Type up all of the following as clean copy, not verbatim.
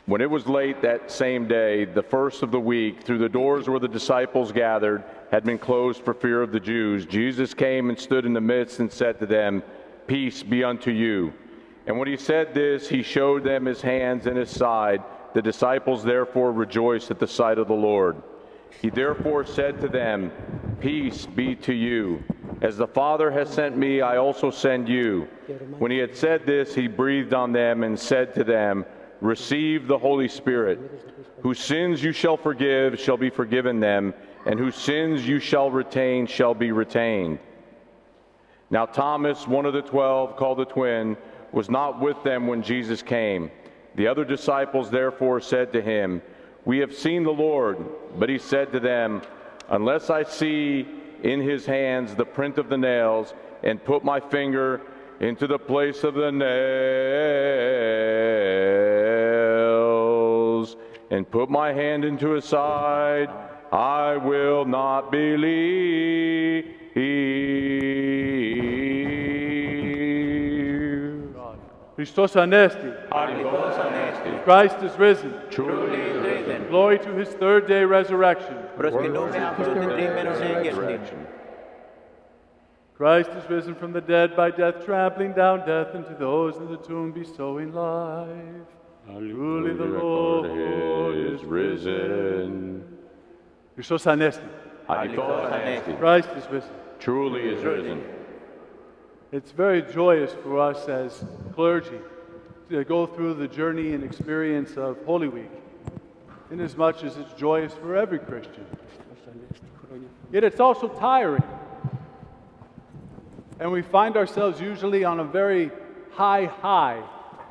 When it was late that same day, the first of the week, through the doors where the disciples gathered had been closed for fear of the Jews, Jesus came and stood in the midst and said to them, "Peace be unto you." And when he said this, he showed them his hands and his side. The disciples therefore rejoiced at the sight of the Lord. He therefore said to them, "Peace be to you. As the Father has sent me, I also send you." When he had said this, he breathed on them and said to them, "Receive the Holy Spirit. Whose sins you shall forgive shall be forgiven them, and whose sins you shall retain shall be retained." Now Thomas, one of the 12, called the twin, was not with them when Jesus came. The other disciples therefore said to him, "We have seen the Lord." But he said to them, "Unless I see in his hands the print of the nails, and put my finger into the place of the nails, and put my hand into his side, I will not believe." Christos anesti. Alithos anesti. Christ is risen. Truly is risen. Glory to his third day resurrection. Προσκυνούμε αυτού την τρίμηνος έγκαιρστην. Christ is risen from the dead by death, trampling down death, and to those in the tomb bestowing life. Truly the Lord is risen. Christos anesti. Alithos anesti. Christ is risen. Truly is risen. It's very joyous for us as clergy to go through the journey and experience of Holy Week, inasmuch as it's joyous for every Christian. Yet it's also tiring. And we find ourselves usually on a very high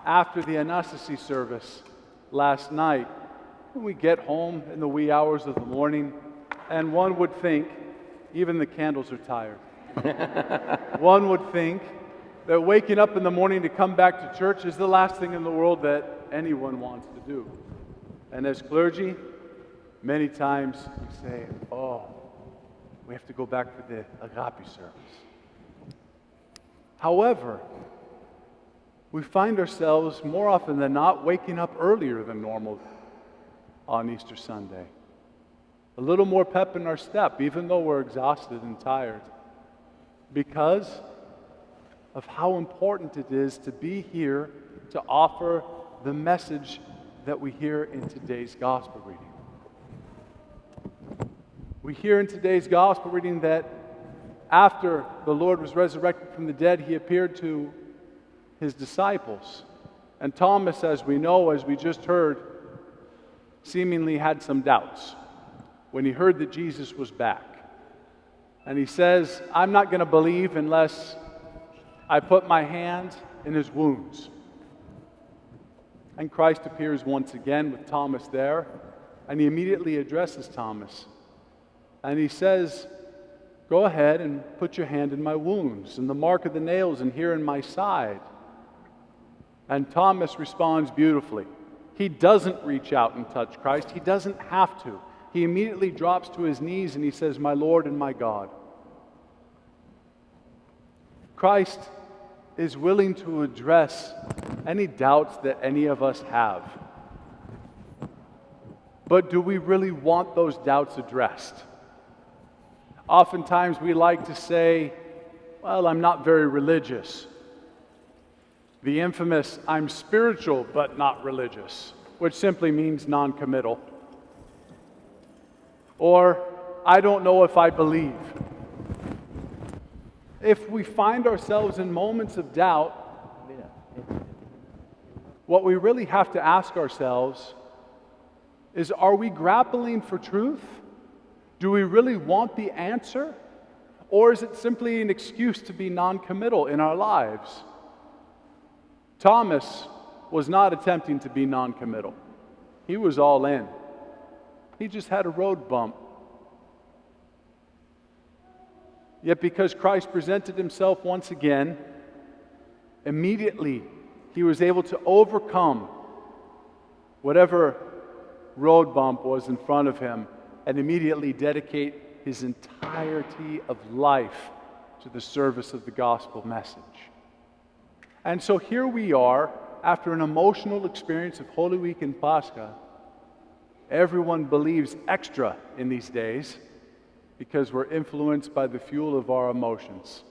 after the Anastasi service last night. When we get home in the wee hours of the morning, and one would think, even the candles are tired. One would think that waking up in the morning to come back to church is the last thing in the world that anyone wants to do. And as clergy, many times we say, "Oh, we have to go back for the Agape service." However, we find ourselves more often than not waking up earlier than normal on Easter Sunday. A little more pep in our step, even though we're exhausted and tired, because of how important it is to be here to offer the message that we hear in today's gospel reading. We hear in today's gospel reading that after the Lord was resurrected from the dead, he appeared to his disciples. And Thomas, as we know, as we just heard, seemingly had some doubts when he heard that Jesus was back. And he says, "I'm not going to believe unless I put my hand in his wounds." And Christ appears once again with Thomas there, and he immediately addresses Thomas. And he says, "Go ahead and put your hand in my wounds, and the mark of the nails and here in my side." And Thomas responds beautifully. He doesn't reach out and touch Christ. He doesn't have to. He immediately drops to his knees and he says, "My Lord and my God." Christ is willing to address any doubts that any of us have. But do we really want those doubts addressed? Oftentimes we like to say, "Well, I'm not very religious." The infamous, "I'm spiritual but not religious," which simply means non-committal. Or, "I don't know if I believe." If we find ourselves in moments of doubt, what we really have to ask ourselves is, are we grappling for truth? Do we really want the answer? Or is it simply an excuse to be non-committal in our lives? Thomas was not attempting to be non-committal. He was all in. He just had a road bump. Yet because Christ presented himself once again, immediately he was able to overcome whatever road bump was in front of him and immediately dedicate his entirety of life to the service of the gospel message. And so here we are after an emotional experience of Holy Week and Pascha, everyone believes extra in these days because we're influenced by the fuel of our emotions.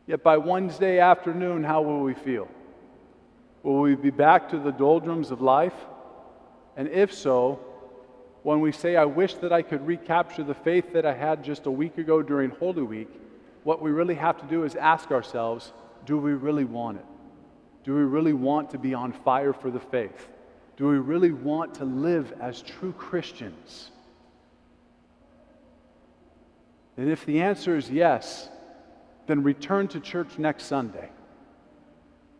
Yet by Wednesday afternoon, how will we feel? Will we be back to the doldrums of life? And if so, when we say, I wish that I could recapture the faith that I had just a week ago during Holy Week, what we really have to do is ask ourselves, do we really want it? Do we really want to be on fire for the faith? Do we really want to live as true Christians? And if the answer is yes, then return to church next Sunday,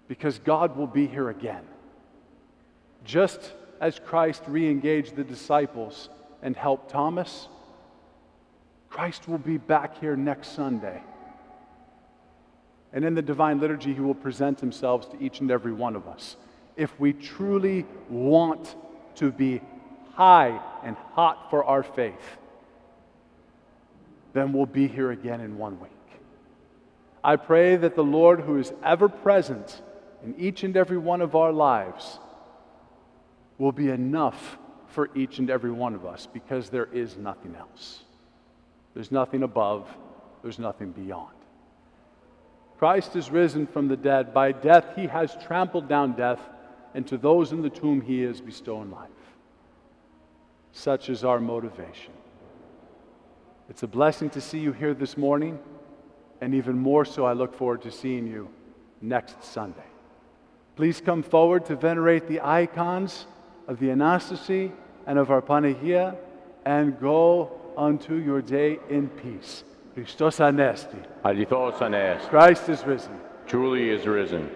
because God will be here again. Just as Christ re-engaged the disciples and helped Thomas, Christ will be back here next Sunday. And in the divine liturgy, he will present himself to each and every one of us. If we truly want to be high and hot for our faith, then we'll be here again in 1 week. I pray that the Lord, who is ever present in each and every one of our lives, will be enough for each and every one of us, because there is nothing else. There's nothing above, there's nothing beyond. Christ is risen from the dead. By death he has trampled down death, and to those in the tomb he is bestowing life. Such is our motivation. It's a blessing to see you here this morning, and even more so I look forward to seeing you next Sunday. Please come forward to venerate the icons of the Anastasi and of our Panagia, and go unto your day in peace. Christos Anesti. Alithos anest. Christ is risen. Truly is risen.